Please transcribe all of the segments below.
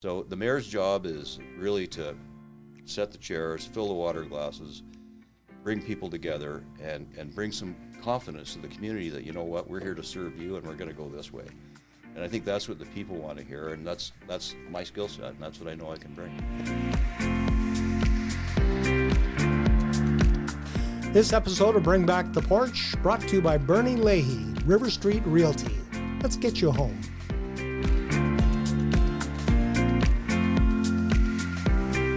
So the mayor's job is really to set the chairs, fill the water glasses, bring people together, and bring some confidence to the community that, you know what, we're here to serve you and we're going to go this way. And I think that's what the people want to hear, and that's my skill set, and that's what I know I can bring. This episode of Bring Back the Porch, brought to you by Bernie Leahy, River Street Realty. Let's get you home.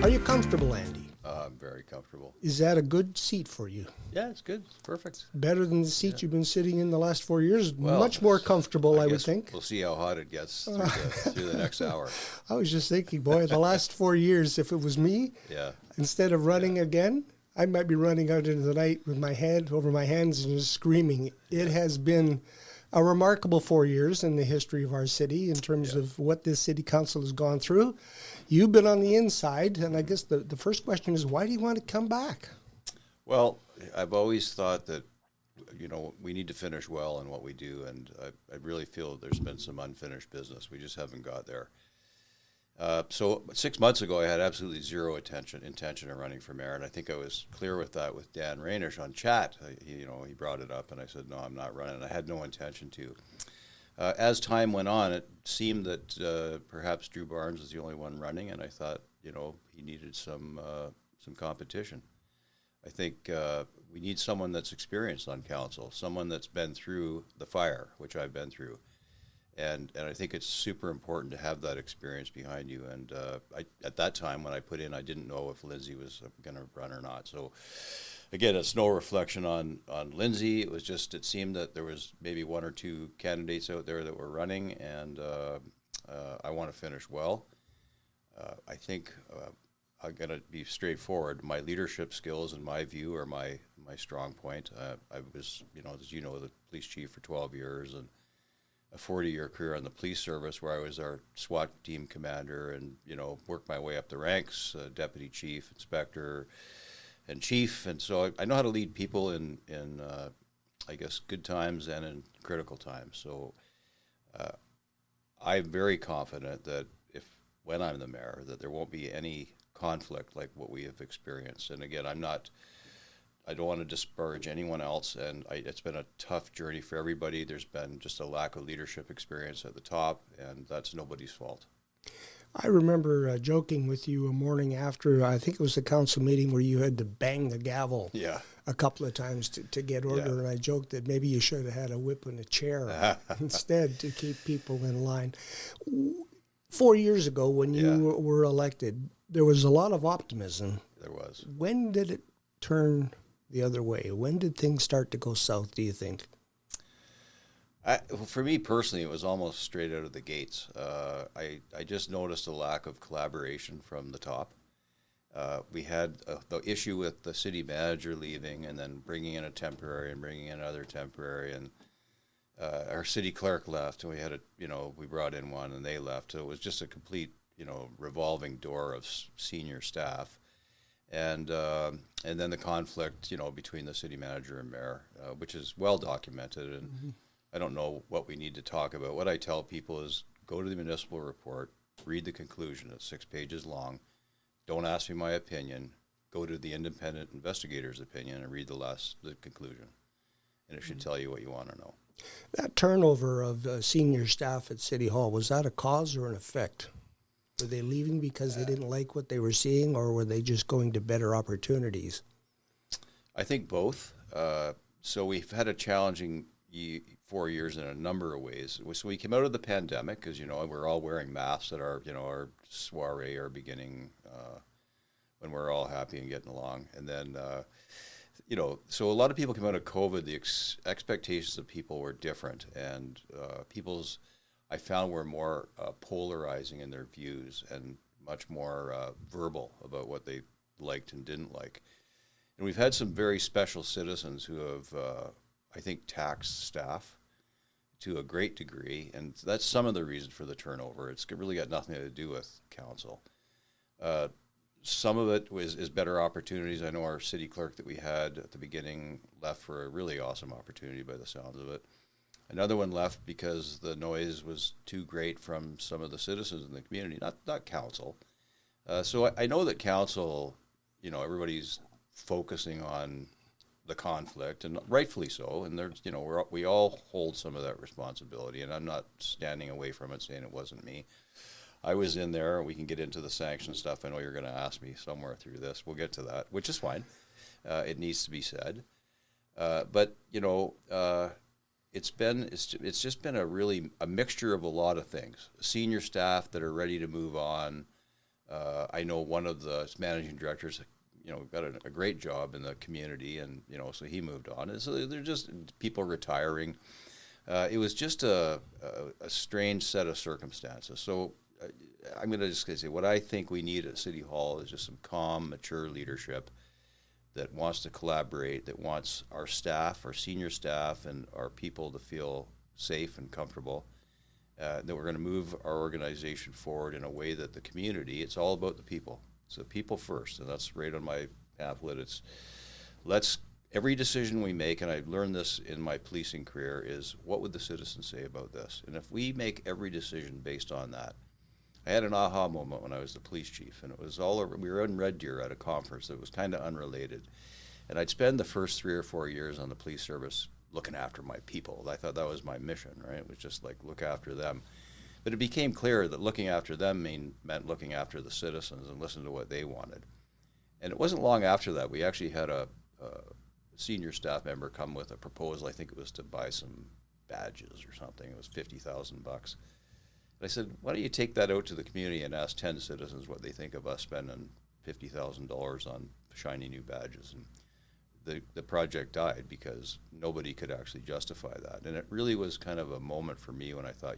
Are you comfortable, Andy? I'm very comfortable. Is that a good seat for you? Yeah, it's good. It's perfect. Better than the seat you've been sitting in the last 4 years? Well, much more comfortable, I would guess think. We'll see how hot it gets through the next hour. I was just thinking, boy, the last 4 years, if it was me, instead of running again, I might be running out into the night with my head over my hands and just screaming. It has been a remarkable 4 years in the history of our city in terms of what this city council has gone through. You've been on the inside, and I guess the first question is, why do you want to come back? Well, I've always thought that, you know, we need to finish well in what we do, and I really feel there's been some unfinished business. We just haven't got there. So 6 months ago, I had absolutely zero intention of running for mayor, and I think I was clear with that with Dan Rainish on chat. He brought it up, and I said, no, I'm not running. I had no intention to. As time went on, it seemed that perhaps Drew Barnes was the only one running, and I thought, you know, he needed some competition. I think we need someone that's experienced on council, someone that's been through the fire, which I've been through. And I think it's super important to have that experience behind you. And at that time when I put in, I didn't know if Lindsay was going to run or not. So again, it's no reflection on Lindsay. It was just, it seemed that there was maybe one or two candidates out there that were running, and I want to finish well. I think I'm going to be straightforward. My leadership skills, in my view, are my strong point. I was, as you know, the police chief for 12 years and a 40-year career on the police service, where I was our SWAT team commander and, worked my way up the ranks, deputy chief, inspector, and chief. And so I know how to lead people in I guess, good times and in critical times. So I'm very confident that when I'm the mayor, that there won't be any conflict like what we have experienced. And again, I don't want to disparage anyone else, and it's been a tough journey for everybody. There's been just a lack of leadership experience at the top, and that's nobody's fault. I remember joking with you a morning after, I think it was the council meeting, where you had to bang the gavel a couple of times to get order, and I joked that maybe you should have had a whip and a chair instead to keep people in line. 4 years ago, when you were elected, there was a lot of optimism. There was. When did it turn the other way? When did things start to go south, do you think? For me personally, it was almost straight out of the gates. I just noticed a lack of collaboration from the top. We had the issue with the city manager leaving and then bringing in a temporary and bringing in another temporary, and our city clerk left, and we had we brought in one and they left. So it was just a complete, revolving door of senior staff. And then the conflict, between the city manager and mayor, which is well documented. And I don't know what we need to talk about. What I tell people is go to the municipal report, read the conclusion. It's 6 pages long. Don't ask me my opinion. Go to the independent investigator's opinion and read the conclusion. And it should tell you what you want to know. That turnover of senior staff at City Hall, was that a cause or an effect? Were they leaving because they didn't like what they were seeing, or were they just going to better opportunities? I think both. So we've had a challenging 4 years in a number of ways. So we came out of the pandemic because, we're all wearing masks at our soiree, our beginning, when we're all happy and getting along. And then, so a lot of people came out of COVID. The expectations of people were different, and I found were more polarizing in their views and much more verbal about what they liked and didn't like. And we've had some very special citizens who have, I think, taxed staff to a great degree, and that's some of the reason for the turnover. It's really got nothing to do with council. Some of it is better opportunities. I know our city clerk that we had at the beginning left for a really awesome opportunity by the sounds of it. Another one left because the noise was too great from some of the citizens in the community, not council. So I know that council, everybody's focusing on the conflict, and rightfully so. And there's, we all hold some of that responsibility, and I'm not standing away from it saying it wasn't me. I was in there. We can get into the sanction stuff. I know you're going to ask me somewhere through this. We'll get to that, which is fine. It needs to be said. But it's just been a mixture of a lot of things. Senior staff that are ready to move on. I know one of the managing directors, got a great job in the community, and so he moved on. And so they're just people retiring. It was just a strange set of circumstances. So I'm going to just say what I think we need at City Hall is just some calm, mature leadership that wants to collaborate, that wants our staff, our senior staff, and our people to feel safe and comfortable, that we're going to move our organization forward in a way that the community, it's all about the people. So people first, and that's right on my pamphlet. Every decision we make, and I learned this in my policing career, is what would the citizens say about this? And if we make every decision based on that, I had an aha moment when I was the police chief, and it was all over. We were in Red Deer at a conference that was kind of unrelated, and I'd spend the first 3 or 4 years on the police service looking after my people. I thought that was my mission, right? It was just like look after them. But it became clear that looking after them meant looking after the citizens and listen to what they wanted. And it wasn't long after that we actually had a senior staff member come with a proposal. I think it was to buy some badges or something. It was $50,000. I said, why don't you take that out to the community and ask 10 citizens what they think of us spending $50,000 on shiny new badges? And the project died because nobody could actually justify that. And it really was kind of a moment for me when I thought,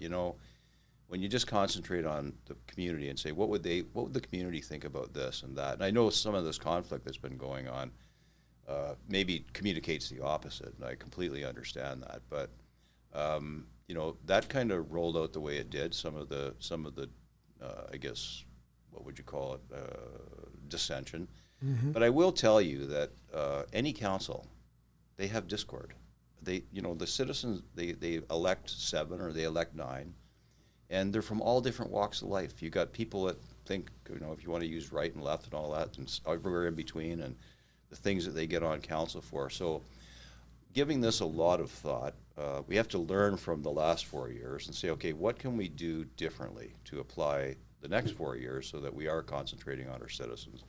when you just concentrate on the community and say, what would the community think about this and that? And I know some of this conflict that's been going on maybe communicates the opposite, and I completely understand that. But that kind of rolled out the way it did. Some of the I guess, what would you call it, dissension. Mm-hmm. But I will tell you that any council, they have discord. The citizens, they elect 7 or they elect 9, and they're from all different walks of life. You got people that think, if you want to use right and left and all that, and everywhere in between, and the things that they get on council for. So giving this a lot of thought, we have to learn from the last 4 years and say, okay, what can we do differently to apply the next 4 years so that we are concentrating on our citizens?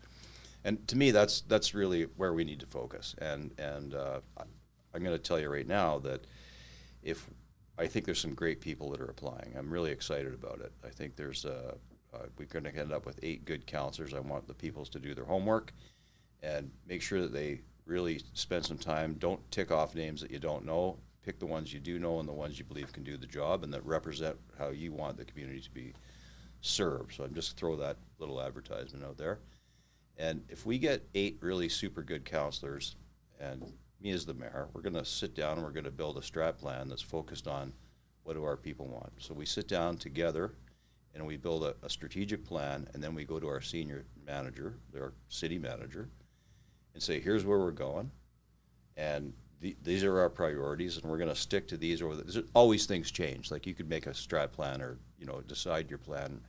And to me, that's really where we need to focus. And I'm going to tell you right now that I think there's some great people that are applying. I'm really excited about it. I think we're going to end up with 8 good counselors. I want the peoples to do their homework and make sure that they really spend some time. Don't tick off names that you don't know. Pick the ones you do know and the ones you believe can do the job and that represent how you want the community to be served. So I'm just throw that little advertisement out there. And if we get 8 really super good counselors and me as the mayor, we're going to sit down and we're going to build a strat plan that's focused on what do our people want. So we sit down together and we build a strategic plan, and then we go to our senior manager, our city manager, and say, here's where we're going, and these are our priorities, and we're going to stick to these. Always things change. Like you could make a strat plan or decide your plan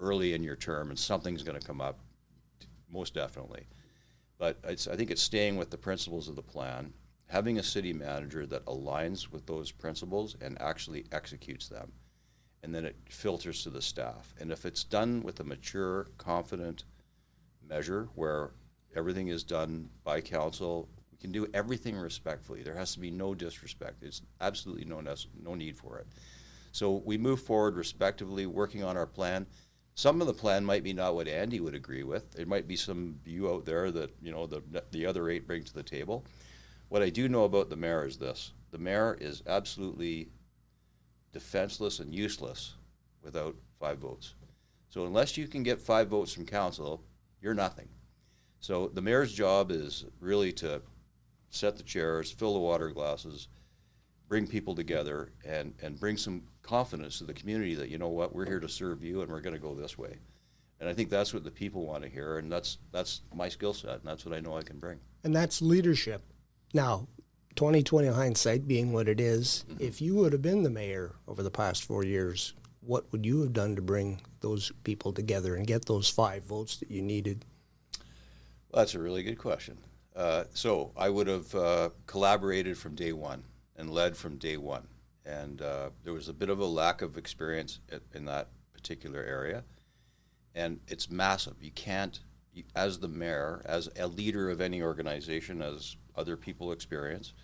early in your term, and something's going to come up, most definitely. But I think it's staying with the principles of the plan, having a city manager that aligns with those principles and actually executes them, and then it filters to the staff. And if it's done with a mature, confident measure where everything is done by council, we can do everything respectfully. There has to be no disrespect. There's absolutely no need for it. So we move forward respectively, working on our plan. Some of the plan might be not what Andy would agree with. There might be some view out there that the other 8 bring to the table. What I do know about the mayor is this: the mayor is absolutely defenseless and useless without 5 votes. So unless you can get 5 votes from council, you're nothing. So the mayor's job is really to set the chairs, fill the water glasses, bring people together, and bring some confidence to the community that, we're here to serve you and we're going to go this way. And I think that's what the people want to hear, and that's my skill set, and that's what I know I can bring. And that's leadership. Now, 2020 hindsight being what it is, if you would have been the mayor over the past 4 years, what would you have done to bring those people together and get those 5 votes that you needed? Well, that's a really good question. So I would have collaborated from day one and led from day one. And there was a bit of a lack of experience in that particular area. And it's massive. You can't, as the mayor, as a leader of any organization, as other people experience,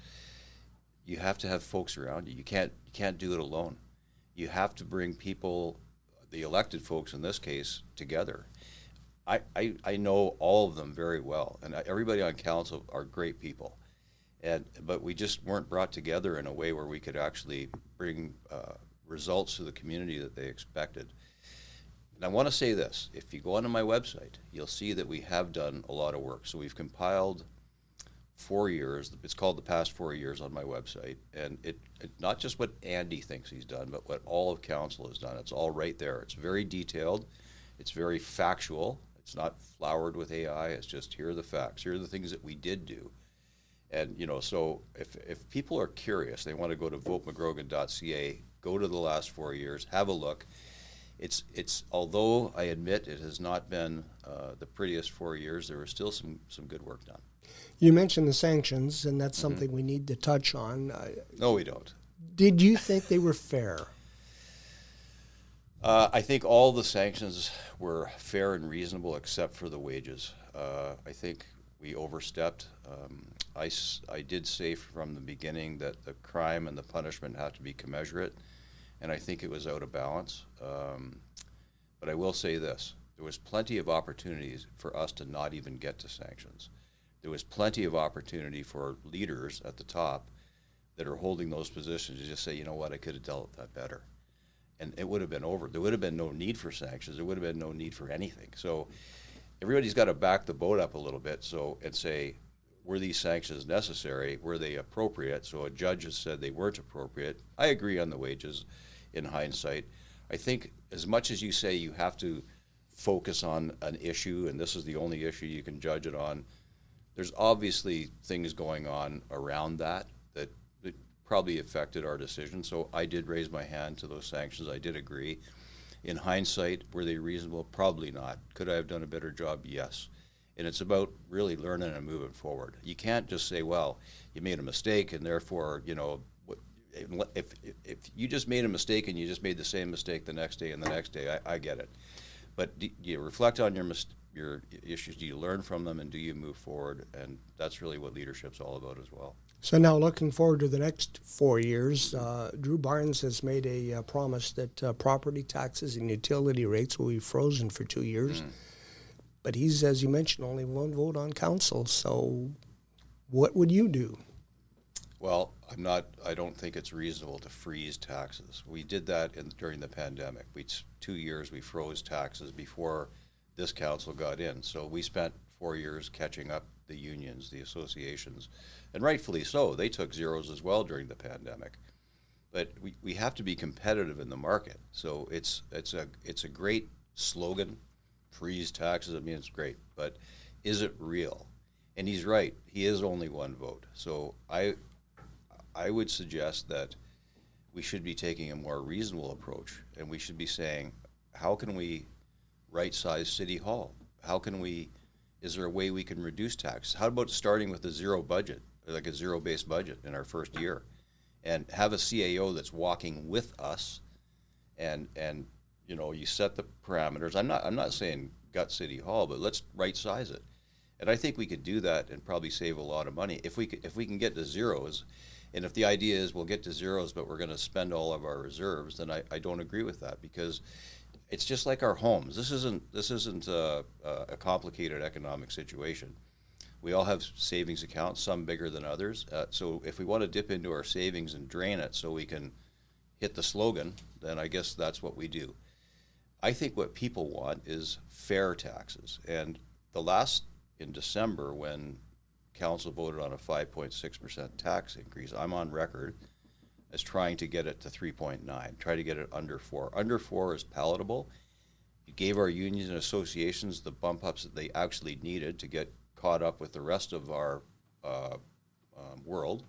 you have to have folks around you. You can't do it alone. You have to bring people, the elected folks in this case, together. I know all of them very well, and everybody on council are great people. But we just weren't brought together in a way where we could actually bring results to the community that they expected. And I want to say this, if you go onto my website, you'll see that we have done a lot of work. So we've compiled 4 years, it's called the past 4 years on my website, and it not just what Andy thinks he's done, but what all of council has done. It's all right there. It's very detailed, it's very factual, it's not flowered with AI, it's just here are the facts, here are the things that we did do. And so if people are curious, they want to go to votemcgrogan.ca, go to the last 4 years, have a look. It's although I admit it has not been the prettiest 4 years, there was still some good work done. You mentioned the sanctions, and that's something we need to touch on. No, we don't. Did you think they were fair? I think all the sanctions were fair and reasonable except for the wages. I think we overstepped. I did say from the beginning that the crime and the punishment have to be commensurate, and I think it was out of balance. But I will say this, there was plenty of opportunities for us to not even get to sanctions. There was plenty of opportunity for leaders at the top that are holding those positions to just say, you know what, I could have dealt with that better. And it would have been over. There would have been no need for sanctions. There would have been no need for anything. So everybody's got to back the boat up a little bit and say, were these sanctions necessary? Were they appropriate? So a judge has said they weren't appropriate. I agree on the wages in hindsight. I think as much as you say you have to focus on an issue, and this is the only issue you can judge it on, there's obviously things going on around that probably affected our decision. So I did raise my hand to those sanctions. I did agree. In hindsight, were they reasonable? Probably not. Could I have done a better job? Yes. And it's about really learning and moving forward. You can't just say, well, you made a mistake and therefore, if you just made a mistake and you just made the same mistake the next day and the next day, I get it. But do you reflect on your issues? Do you learn from them, and do you move forward? And that's really what leadership's all about as well. So now looking forward to the next 4 years, Drew Barnes has made a promise that property taxes and utility rates will be frozen for 2 years. But he's, as you mentioned, only one vote on council. So what would you do? Well, I don't think it's reasonable to freeze taxes. We did that during the pandemic. 2 years we froze taxes before this council got in. So we spent 4 years catching up the unions, the associations, and rightfully so. They took zeros as well during the pandemic. But we have to be competitive in the market. So it's a great slogan, freeze taxes. I mean, it's great, but is it real? And he's right. He is only one vote. So I would suggest that we should be taking a more reasonable approach, and we should be saying, how can we right-size City Hall? Is there a way we can reduce taxes? How about starting with a zero budget, like a zero-based budget in our first year, and have a CAO that's walking with us, and you set the parameters. I'm not saying gut City Hall, but let's right-size it. And I think we could do that and probably save a lot of money if we can get to zeros. And if the idea is we'll get to zeros, but we're going to spend all of our reserves, then I don't agree with that, because it's just like our homes. This isn't a complicated economic situation. We all have savings accounts, some bigger than others. So if we want to dip into our savings and drain it so we can hit the slogan, then I guess that's what we do. I think what people want is fair taxes. And in December, when council voted on a 5.6% tax increase, I'm on record as trying to get it to 3.9, try to get it under 4. Under 4 is palatable. It gave our unions and associations the bump ups that they actually needed to get caught up with the rest of our world.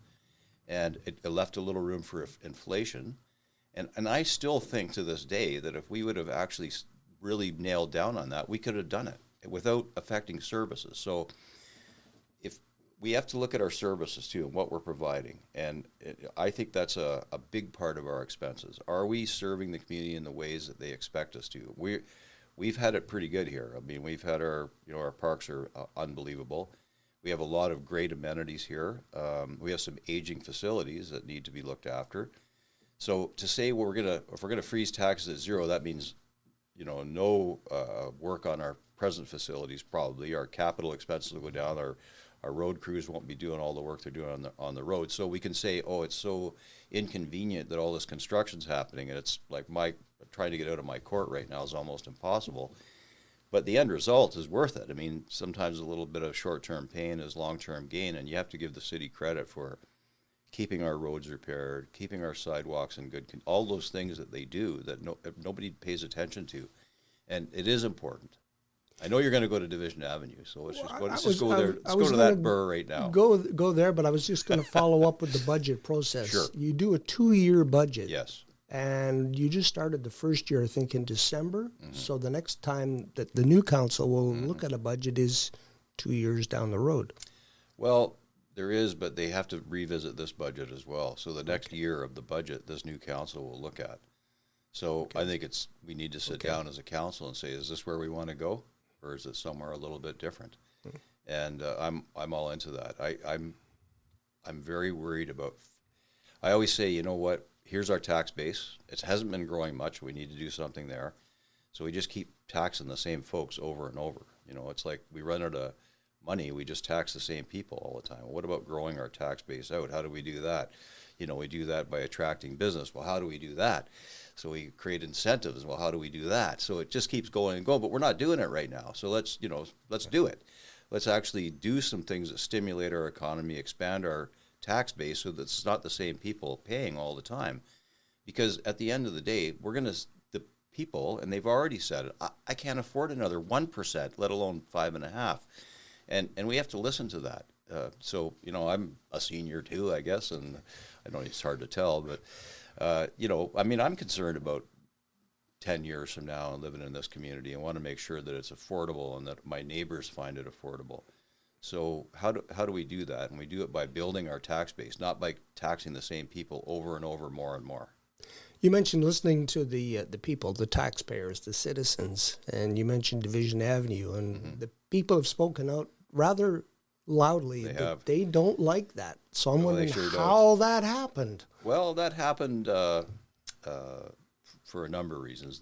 and it left a little room for inflation. And I still think to this day that if we would have actually really nailed down on that, we could have done it without affecting services. So if we have to look at our services too and what we're providing, and I think that's a big part of our expenses. Are we serving the community in the ways that they expect us to? We've had it pretty good here. I mean, we've had our parks are unbelievable. We have a lot of great amenities here. We have some aging facilities that need to be looked after. So to say if we're gonna freeze taxes at zero, that means no work on our present facilities. Probably our capital expenses will go down. Our road crews won't be doing all the work they're doing on the road. So we can say, oh, it's so inconvenient that all this construction's happening, and it's like trying to get out of my court right now is almost impossible. But the end result is worth it. I mean, sometimes a little bit of short-term pain is long-term gain, and you have to give the city credit for keeping our roads repaired, keeping our sidewalks in good condition, all those things that they do that nobody pays attention to. And it is important. I know you're going to go to Division Avenue, so let's just go there. Let's go to that burr right now. Go there, but I was just going to follow up with the budget process. Sure. You do a 2-year budget. Yes. And you just started the first year, I think, in December. Mm-hmm. So the next time that the new council will look at a budget is 2 years down the road. Well, there is, but they have to revisit this budget as well. So the next year of the budget, this new council will look at. So I think we need to sit down as a council and say, is this where we want to go, or is it somewhere a little bit different? Mm-hmm. And I'm all into that. I'm very worried about. I always say, you know what? Here's our tax base. It hasn't been growing much. We need to do something there. So we just keep taxing the same folks over and over. It's like we run out of money. We just tax the same people all the time. Well, what about growing our tax base out? How do we do that? We do that by attracting business. Well, how do we do that? So we create incentives. Well, how do we do that? So it just keeps going and going, but we're not doing it right now. So let's do it. Let's actually do some things that stimulate our economy, expand our tax base so that it's not the same people paying all the time. Because at the end of the day, the people, and they've already said it, I can't afford another 1%, let alone 5.5%. And we have to listen to that. So I'm a senior too, I guess, and I know it's hard to tell, but I'm concerned about 10 years from now and living in this community. I want to make sure that it's affordable and that my neighbors find it affordable. So how do we do that? And we do it by building our tax base, not by taxing the same people over and over, more and more. You mentioned listening to the people, the taxpayers, the citizens, and you mentioned Division Avenue, and the people have spoken out rather loudly that they don't like that. So I'm wondering how that happened. Well, that happened for a number of reasons.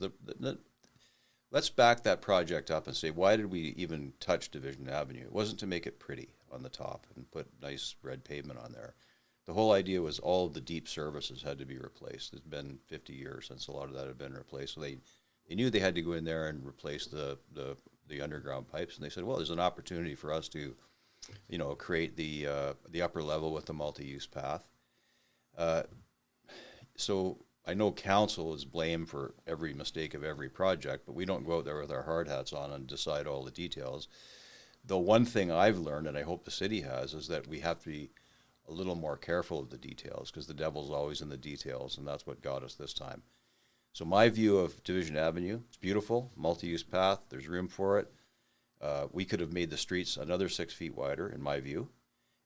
Let's back that project up and say, why did we even touch Division Avenue? It wasn't to make it pretty on the top and put nice red pavement on there. The whole idea was all of the deep services had to be replaced. It's been 50 years since a lot of that had been replaced. So they knew they had to go in there and replace the underground pipes. And they said, well, there's an opportunity for us to, create the upper level with the multi-use path. So I know council is blamed for every mistake of every project, but we don't go out there with our hard hats on and decide all the details. The one thing I've learned, and I hope the city has, is that we have to be a little more careful of the details because the devil's always in the details, and that's what got us this time. So my view of Division Avenue, it's beautiful, multi-use path, there's room for it. We could have made the streets another 6 feet wider, in my view,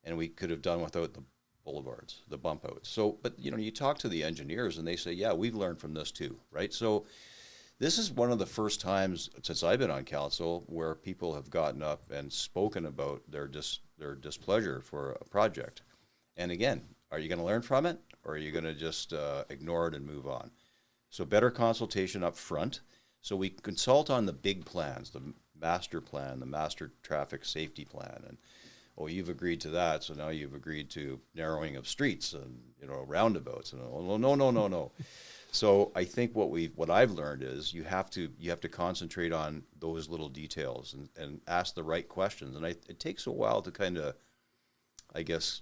and we could have done without the boulevards, the bump outs. So, but you talk to the engineers and they say, yeah, we've learned from this too, right? So this is one of the first times since I've been on council where people have gotten up and spoken about their displeasure for a project. And again, are you going to learn from it, or are you going to just ignore it and move on? So better consultation up front. So we consult on the big plans, the master plan, the master traffic safety plan, and you've agreed to that, so now you've agreed to narrowing of streets and roundabouts. And no. So I think what I've learned is you have to concentrate on those little details and ask the right questions. And it takes a while to kind of, I guess,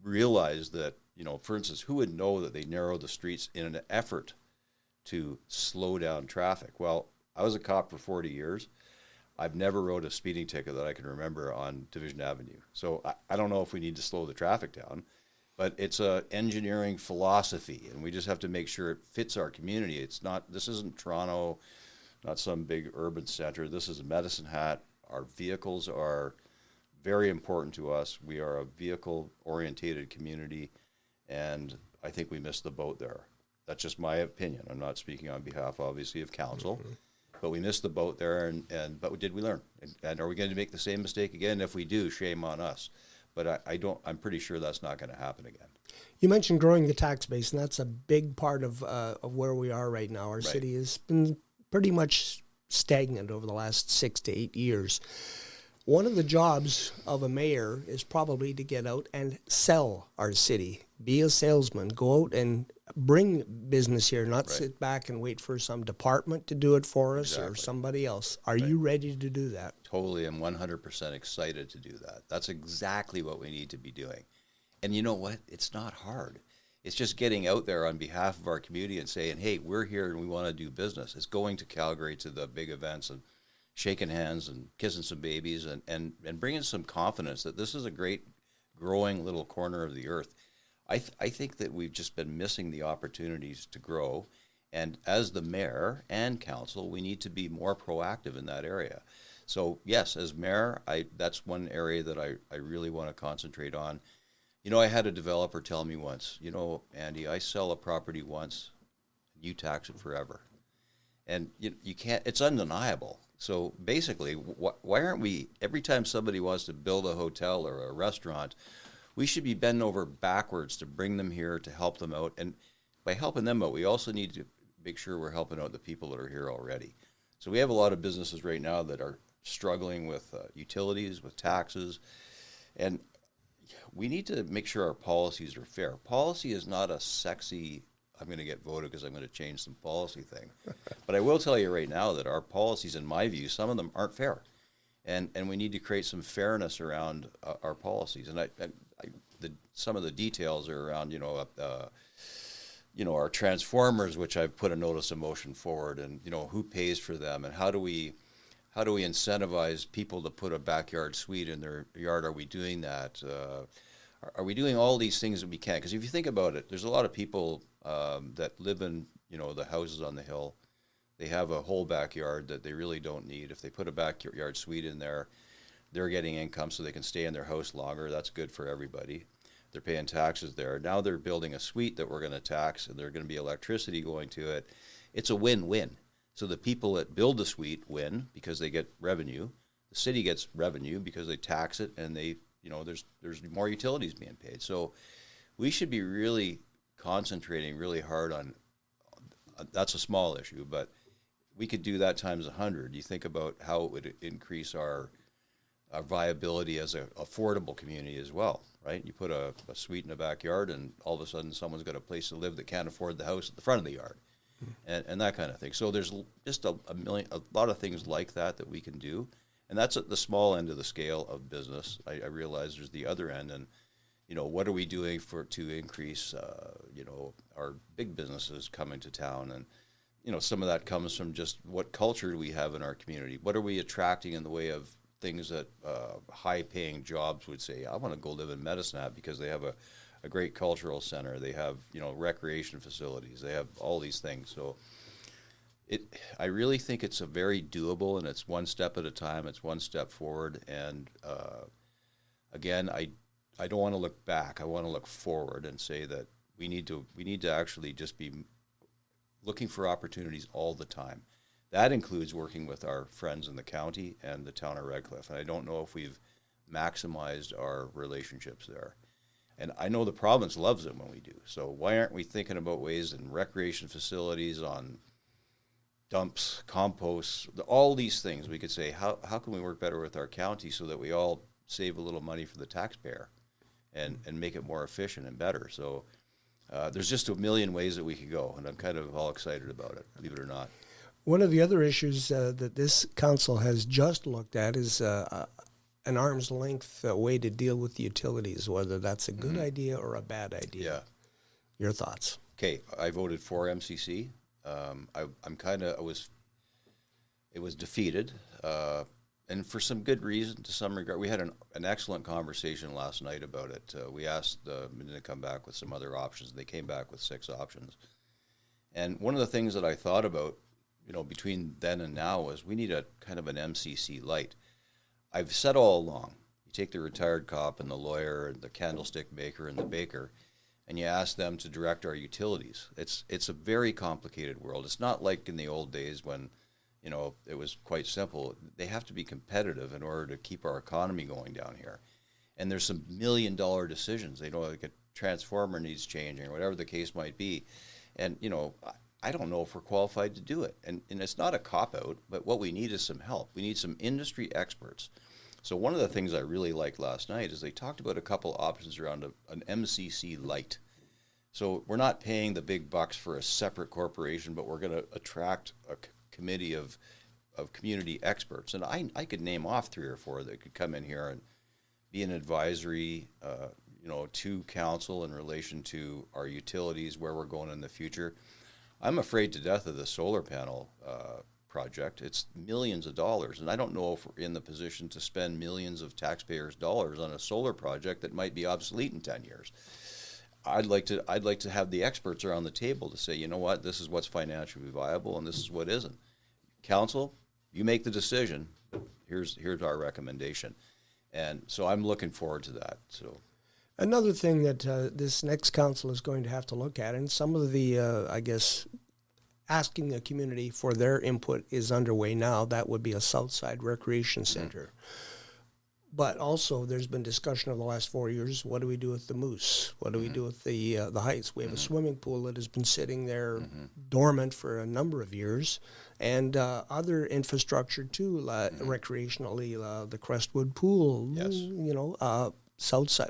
realize that for instance, who would know that they narrow the streets in an effort to slow down traffic? Well, I was a cop for 40 years. I've never wrote a speeding ticket that I can remember on Division Avenue. So I don't know if we need to slow the traffic down, but it's a engineering philosophy, and we just have to make sure it fits our community. This isn't Toronto, not some big urban center. This is Medicine Hat. Our vehicles are very important to us. We are a vehicle-orientated community, and I think we missed the boat there. That's just my opinion. I'm not speaking on behalf, obviously, of council, but we missed the boat there. But did we learn? And are we going to make the same mistake again? If we do, shame on us. But I'm pretty sure that's not going to happen again. You mentioned growing the tax base, and that's a big part of where we are right now. Our city has been pretty much stagnant over the last 6 to 8 years. One of the jobs of a mayor is probably to get out and sell our city, be a salesman, go out and bring business here, not sit back and wait for some department to do it for us or somebody else. Are you ready to do that? Totally. I'm 100% excited to do that. That's exactly what we need to be doing. And you know what? It's not hard. It's just getting out there on behalf of our community and saying, hey, we're here and we want to do business. It's going to Calgary to the big events and shaking hands and kissing some babies and bringing some confidence that this is a great growing little corner of the earth. I think that we've just been missing the opportunities to grow. And as the mayor and council, we need to be more proactive in that area. So yes, as mayor, that's one area that I really want to concentrate on. You know, I had a developer tell me once, you know, Andy, I sell a property once, you tax it forever. And you can't, it's undeniable. So basically, why aren't we, every time somebody wants to build a hotel or a restaurant, we should be bending over backwards to bring them here, to help them out. And by helping them out, we also need to make sure we're helping out the people that are here already. So we have a lot of businesses right now that are struggling with utilities, with taxes, and we need to make sure our policies are fair. Policy is not a sexy, I'm going to get voted because I'm going to change some policy thing. But I will tell you right now that our policies, in my view, some of them aren't fair. And we need to create some fairness around our policies. And some of the details are around, our transformers, which I've put a notice of motion forward, and, who pays for them, and how do we incentivize people to put a backyard suite in their yard? Are we doing that? Are we doing all these things that we can? Because if you think about it, there's a lot of people that live in, the houses on the hill. They have a whole backyard that they really don't need. If they put a backyard suite in there, they're getting income so they can stay in their house longer. That's good for everybody. They're paying taxes there. Now they're building a suite that we're going to tax, and there's going to be electricity going to it. It's a win-win. So the people that build the suite win because they get revenue. The city gets revenue because they tax it, and there's more utilities being paid. So we should be really concentrating really hard on. That's a small issue, but we could do that times 100. You think about how it would increase our viability as an affordable community as well, right? You put a suite in a backyard, and all of a sudden someone's got a place to live that can't afford the house at the front of the yard. And that kind of thing. So there's just a lot of things like that we can do. And that's at the small end of the scale of business. I realize there's the other end. And, what are we doing to increase, our big businesses coming to town? And, some of that comes from just what culture do we have in our community? What are we attracting in the way of things that high-paying jobs would say, I want to go live in Medicine Hat because they have a great cultural center. They have, recreation facilities. They have all these things. So I really think it's a very doable, and it's one step at a time. It's one step forward. And again, I don't want to look back. I want to look forward and say that we need to actually just be looking for opportunities all the time. That includes working with our friends in the county and the town of Redcliffe. And I don't know if we've maximized our relationships there. And I know the province loves it when we do. So why aren't we thinking about ways in recreation facilities, on dumps, compost, all these things? We could say, how can we work better with our county so that we all save a little money for the taxpayer and make it more efficient and better? So there's just a million ways that we could go, and I'm kind of all excited about it, believe it or not. One of the other issues that this council has just looked at is an arm's length way to deal with the utilities, whether that's a good idea or a bad idea. Yeah. Your thoughts? Okay, I voted for MCC. It was defeated, and for some good reason, to some regard. We had an excellent conversation last night about it. We asked them to come back with some other options. They came back with 6 options. And one of the things that I thought about, between then and now was we need a kind of an MCC light. I've said all along, you take the retired cop and the lawyer and the candlestick maker and the baker, and you ask them to direct our utilities. It's a very complicated world. It's not like in the old days when, it was quite simple. They have to be competitive in order to keep our economy going down here. And there's some $1 million decisions. Like a transformer needs changing or whatever the case might be. And, I don't know if we're qualified to do it. And it's not a cop-out, but what we need is some help. We need some industry experts. So one of the things I really liked last night is they talked about a couple options around an MCC light. So we're not paying the big bucks for a separate corporation, but we're going to attract a committee of community experts. And I could name off 3 or 4 that could come in here and be an advisory, to council in relation to our utilities, where we're going in the future. I'm afraid to death of the solar panel project. It's millions of dollars, and I don't know if we're in the position to spend millions of taxpayers' dollars on a solar project that might be obsolete in 10 years. I'd like to have the experts around the table to say, you know what, this is what's financially viable and this is what isn't. Council, you make the decision. Here's our recommendation. And so I'm looking forward to that. So another thing that this next council is going to have to look at, and some of the, asking the community for their input is underway now. That would be a Southside Recreation Center. But also, there's been discussion over the last 4 years. What do we do with the Moose? What do we do with the Heights? We have a swimming pool that has been sitting there dormant for a number of years, and other infrastructure too, recreationally, the Crestwood Pool. Yes. Southside.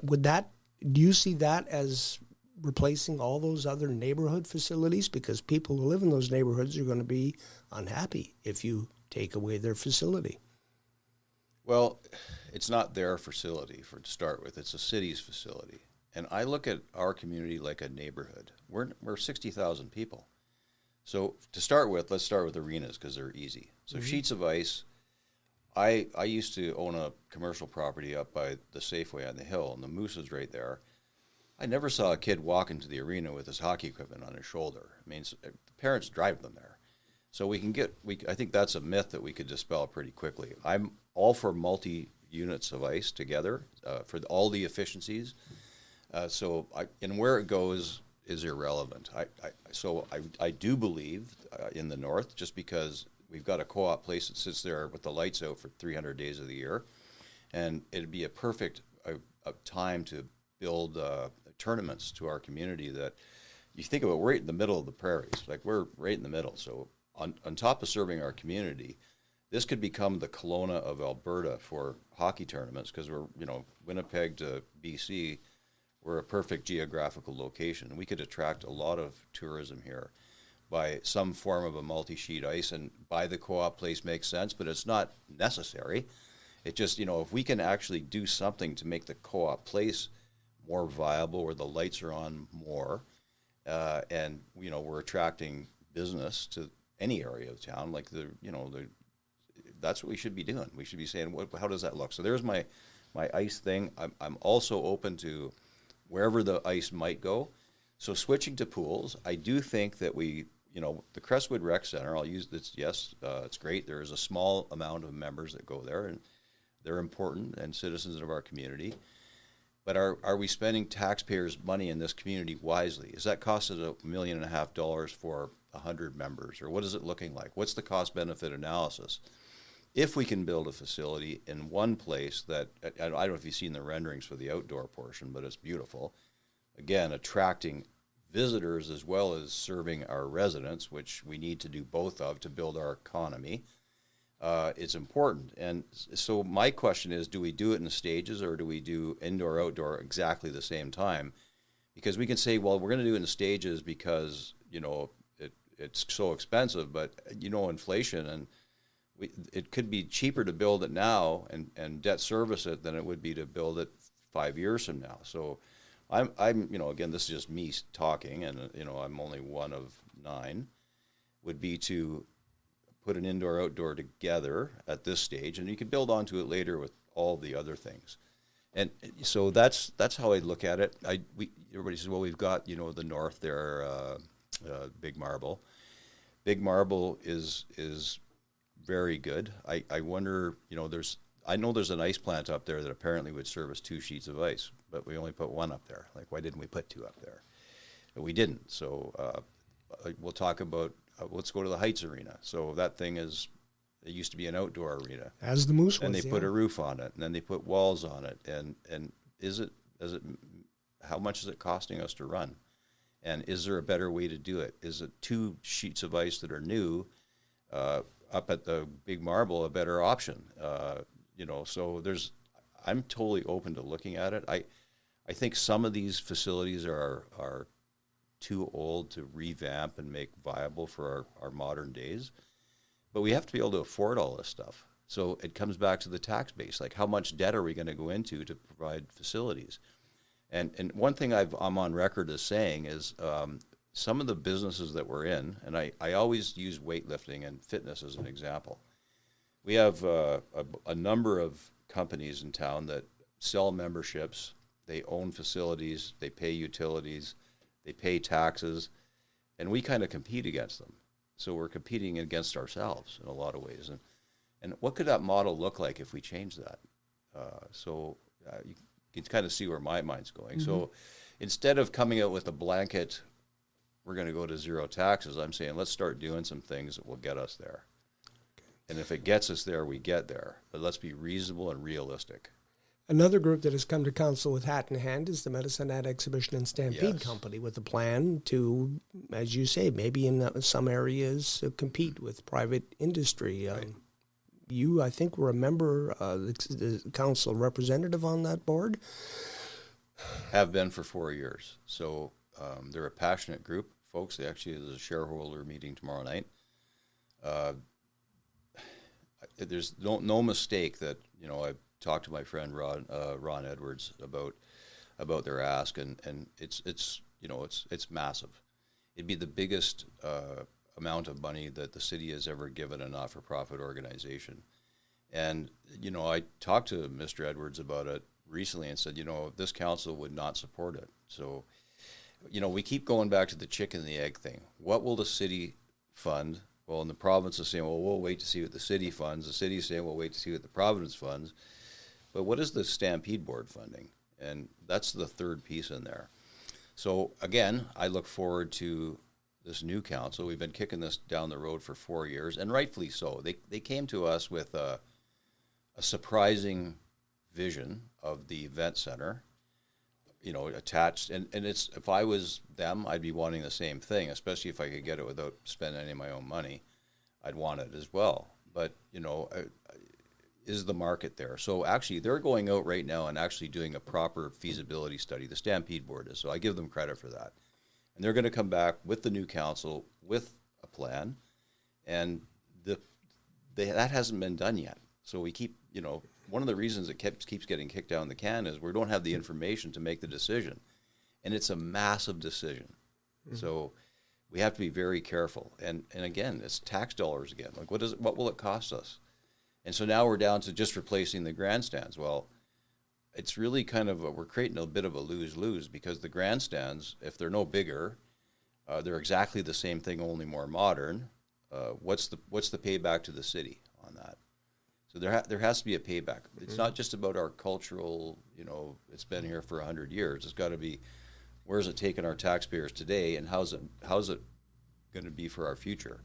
Do you see that as replacing all those other neighborhood facilities? Because people who live in those neighborhoods are going to be unhappy if you take away their facility. Well, it's not their facility to start with. It's a city's facility. And I look at our community like a neighborhood. We're 60,000 people. So to start with, let's start with arenas because they're easy. So sheets of ice. I used to own a commercial property up by the Safeway on the hill, and the Moose is right there. I never saw a kid walk into the arena with his hockey equipment on his shoulder. I mean, the parents drive them there. So I think that's a myth that we could dispel pretty quickly. I'm all for multi-units of ice together for all the efficiencies. And where it goes is irrelevant. I do believe in the north, just because we've got a co-op place that sits there with the lights out for 300 days of the year, and it'd be a perfect time to build tournaments to our community that you think about. We're right in the middle of the prairies. Like, we're right in the middle. So on top of serving our community, this could become the Kelowna of Alberta for hockey tournaments, because we're, Winnipeg to BC, we're a perfect geographical location. We could attract a lot of tourism here by some form of a multi-sheet ice, and by the co-op place makes sense, but it's not necessary. It just, if we can actually do something to make the co-op place more viable, where the lights are on more, and we're attracting business to any area of town, like that's what we should be doing. We should be saying, how does that look? So there's my ice thing. I'm also open to wherever the ice might go. So switching to pools, I do think that the Crestwood Rec Center, I'll use this, yes, it's great. There is a small amount of members that go there, and they're important and citizens of our community. But are we spending taxpayers' money in this community wisely? Is that costing $1.5 million for 100 members? Or what is it looking like? What's the cost-benefit analysis? If we can build a facility in one place that, I don't know if you've seen the renderings for the outdoor portion, but it's beautiful. Again, attracting visitors as well as serving our residents, which we need to do both of to build our economy. It's important. And so my question is, do we do it in stages, or do we do indoor, outdoor exactly the same time? Because we can say, well, we're going to do it in stages because, it's so expensive, but, inflation, and it could be cheaper to build it now and debt service it than it would be to build it 5 years from now. So I'm again, this is just me talking, and, I'm only one of 9, would be to put an indoor-outdoor together at this stage, and you can build onto it later with all the other things. And so that's how I look at it. Everybody says, well, we've got, the north there, Big Marble. Big Marble is very good. I wonder, I know there's an ice plant up there that apparently would service 2 sheets of ice, but we only put 1 up there. Like, why didn't we put 2 up there? But we didn't. So we'll talk about, let's go to the Heights Arena. So that thing it used to be an outdoor arena. As the Moose was, and they put a roof on it, and then they put walls on it. And how much is it costing us to run? And is there a better way to do it? Is it 2 sheets of ice that are new up at the Big Marble a better option? So I'm totally open to looking at it. I think some of these facilities are too old to revamp and make viable for our modern days. But we have to be able to afford all this stuff. So it comes back to the tax base. Like, how much debt are we going to go into to provide facilities? And one thing I'm on record as saying is some of the businesses that we're in, and I always use weightlifting and fitness as an example. We have a number of companies in town that sell memberships. They own facilities. They pay utilities. They pay taxes. And we kind of compete against them. So we're competing against ourselves in a lot of ways. And what could that model look like if we change that? You can kind of see where my mind's going. Mm-hmm. So instead of coming out with a blanket, we're going to go to zero taxes, I'm saying let's start doing some things that will get us there. Okay. And if it gets us there, we get there. But let's be reasonable and realistic. Another group that has come to council with hat in hand is the Medicine Hat Exhibition and Stampede Company, with a plan to, as you say, maybe in some areas compete with private industry. Right. You, I think, were a member, the council representative on that board? Have been for 4 years. So they're a passionate group, folks. There's a shareholder meeting tomorrow night. There's no mistake that, I've talked to my friend Ron Edwards about their ask, and it's massive. It'd be the biggest amount of money that the city has ever given a not-for-profit organization. And I talked to Mr. Edwards about it recently and said, this council would not support it. So we keep going back to the chicken and the egg thing. What will the city fund? Well, and the province is saying, well, we'll wait to see what the city funds. The city's saying, we'll wait to see what the province funds. But what is the Stampede Board funding? And that's the third piece in there. So, again, I look forward to this new council. We've been kicking this down the road for 4 years, and rightfully so. They came to us with a surprising vision of the event center, attached. And it's, if I was them, I'd be wanting the same thing, especially if I could get it without spending any of my own money. I'd want it as well. But, is the market there? So actually, they're going out right now and actually doing a proper feasibility study. The Stampede Board is, so I give them credit for that. And they're going to come back with the new council with a plan, and that hasn't been done yet. So we keep, one of the reasons it keeps getting kicked down the can is we don't have the information to make the decision, and it's a massive decision. Mm-hmm. So we have to be very careful. And again, it's tax dollars again. Like, what will it cost us? And so now we're down to just replacing the grandstands. Well, it's really kind of we're creating a bit of a lose-lose, because the grandstands, if they're no bigger, they're exactly the same thing, only more modern. What's the payback to the city on that? So there has to be a payback. Mm-hmm. It's not just about our cultural, it's been here for 100 years. It's got to be, where's it taking our taxpayers today, and how's it going to be for our future?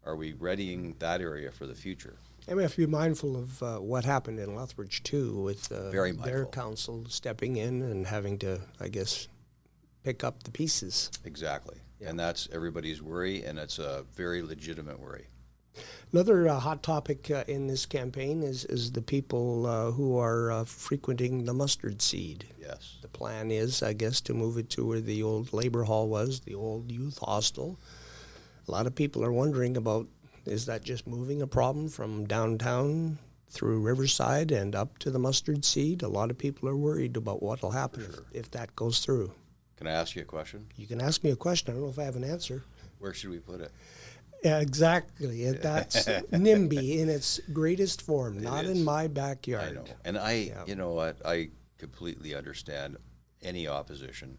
Are we readying that area for the future? And we have to be mindful of what happened in Lethbridge, too, with their council stepping in and having to, I guess, pick up the pieces. Exactly. Yeah. And that's everybody's worry, and it's a very legitimate worry. Another hot topic in this campaign is the people who are frequenting the mustard seed. Yes. The plan is, I guess, to move it to where the old labor hall was, the old youth hostel. A lot of people are wondering about, is that just moving a problem from downtown through Riverside and up to the mustard seed? A lot of people are worried about what will happen if that goes through. Can I ask you a question? You can ask me a question. I don't know if I have an answer. Where should we put it? Yeah, exactly. That's NIMBY in its greatest form, not in my backyard. I know. And you know what, I completely understand any opposition.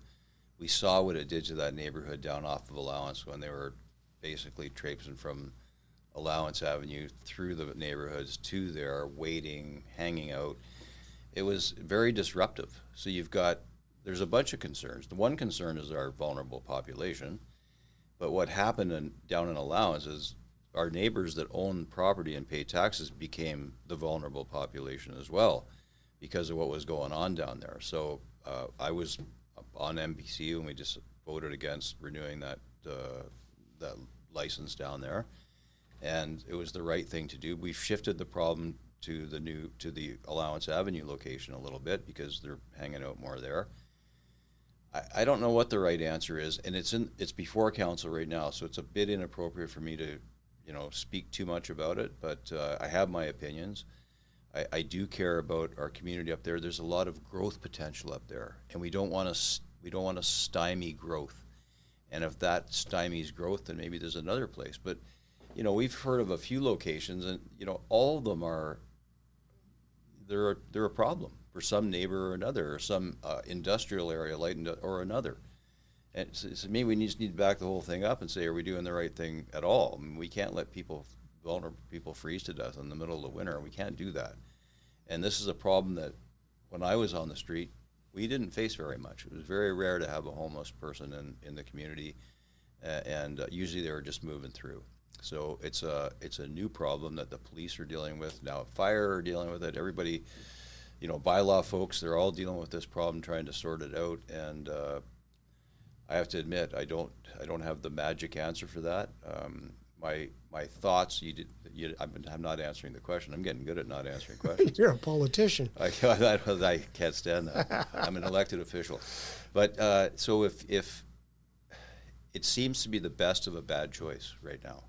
We saw what it did to that neighborhood down off of Allowance when they were basically traipsing from Allowance Avenue through the neighborhoods to there, waiting, hanging out. It was very disruptive. So there's a bunch of concerns. The one concern is our vulnerable population. But what happened down in Allowance is our neighbors that own property and pay taxes became the vulnerable population as well because of what was going on down there. So I was on MPC when we just voted against renewing that license down there, and it was the right thing to do. We've shifted the problem to the Allowance Avenue location a little bit because they're hanging out more there. I don't know what the right answer is, and it's before council right now, so it's a bit inappropriate for me to, speak too much about it. But I have my opinions. I do care about our community up there. There's a lot of growth potential up there, and we don't want to stymie growth. And if that stymies growth, then maybe there's another place. But we've heard of a few locations, and all of them they're a problem for some neighbor or another, or some industrial area, or another. And so maybe we just need to back the whole thing up and say, are we doing the right thing at all? I mean, we can't let vulnerable people freeze to death in the middle of the winter. We can't do that. And this is a problem that when I was on the street, we didn't face very much. It was very rare to have a homeless person in the community, and usually they were just moving through. So it's a new problem that the police are dealing with now. Fire are dealing with it. Everybody, bylaw folks, they're all dealing with this problem, trying to sort it out. And I have to admit, I don't have the magic answer for that. My thoughts. I'm not answering the question. I'm getting good at not answering questions. You're a politician. I can't stand that. I'm an elected official. But so if it seems to be the best of a bad choice right now,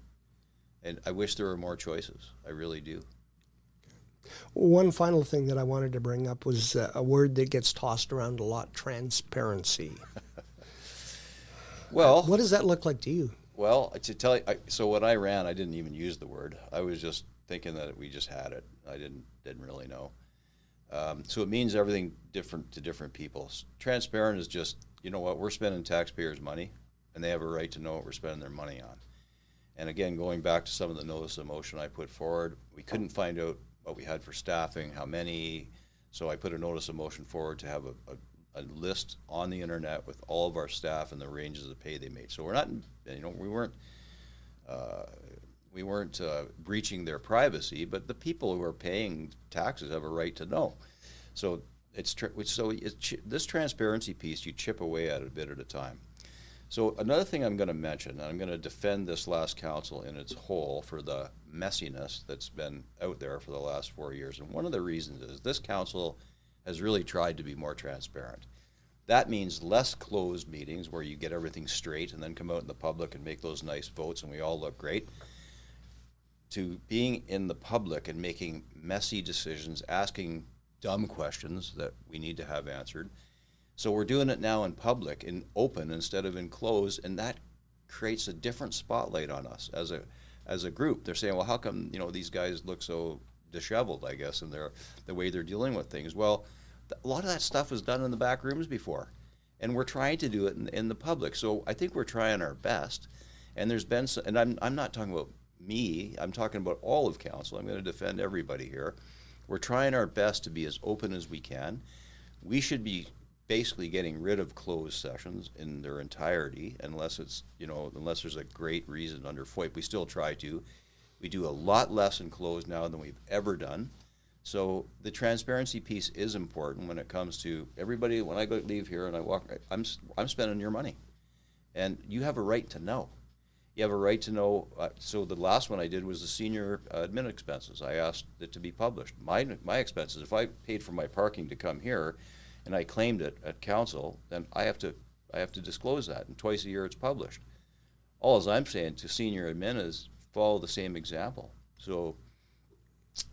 and I wish there were more choices. I really do. One final thing that I wanted to bring up was a word that gets tossed around a lot: transparency. Well, what does that look like to you? Well, to tell you, so when I ran, I didn't even use the word. I was just thinking that we just had it. I didn't really know. So it means everything different to different people. Transparent is just, we're spending taxpayers' money, and they have a right to know what we're spending their money on. And again, going back to some of the notice of motion I put forward, we couldn't find out what we had for staffing, how many. So I put a notice of motion forward to have a list on the internet with all of our staff and the ranges of pay they made. So we're not, we weren't breaching their privacy, but the people who are paying taxes have a right to know. So this transparency piece, you chip away at it a bit at a time. So another thing I'm going to mention, and I'm going to defend this last council in its whole for the messiness that's been out there for the last 4 years. And one of the reasons is this council has really tried to be more transparent. That means less closed meetings where you get everything straight and then come out in the public and make those nice votes and we all look great, to being in the public and making messy decisions, asking dumb questions that we need to have answered. So we're doing it now in public, in open instead of in closed, and that creates a different spotlight on us as a group. They're saying, well, how come these guys look so disheveled, I guess, in the way they're dealing with things? Well, a lot of that stuff was done in the back rooms before, and we're trying to do it in the public. So I think we're trying our best, and there's been some, and I'm not talking about me, I'm talking about all of council. I'm going to defend everybody here. We're trying our best to be as open as we can. We should be basically getting rid of closed sessions in their entirety, unless there's a great reason under FOIP. We still try to. We do a lot less in closed now than we've ever done. So the transparency piece is important when it comes to everybody. When I leave here and I walk, I'm spending your money, and you have a right to know. You have a right to know. So the last one I did was the senior admin expenses. I asked it to be published. My expenses. If I paid for my parking to come here, and I claimed it at council, then I have to disclose that, and twice a year it's published. All as I'm saying to senior admin is follow the same example. So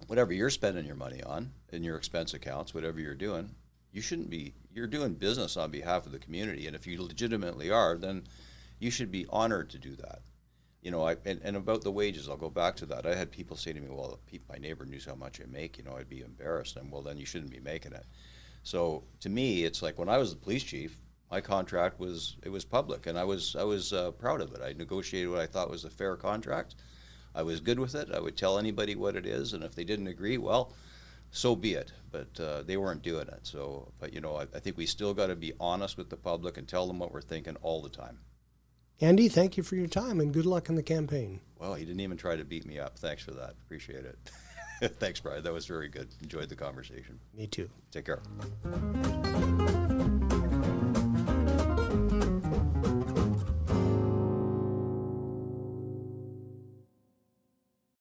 whatever you're spending your money on in your expense accounts, whatever you're doing, you're doing business on behalf of the community, and if you legitimately are, then you should be honored to do that. you know, and about the wages, I'll go back to that. I had people say to me, well, if my neighbor knew how much I make, you know, I'd be embarrassed. And well, then you shouldn't be making it. So to me, it's like when I was the police chief, my contract was public, and I was proud of it. I negotiated what I thought was a fair contract. I was good with it. I would tell anybody what it is, and if they didn't agree, well, so be it. But they weren't doing it. So, but you know, I think we still got to be honest with the public and tell them what we're thinking all the time. Andy, thank you for your time, and good luck in the campaign. Well, he didn't even try to beat me up. Thanks for that. Appreciate it. Thanks, Brian. That was very good. Enjoyed the conversation. Me too. Take care.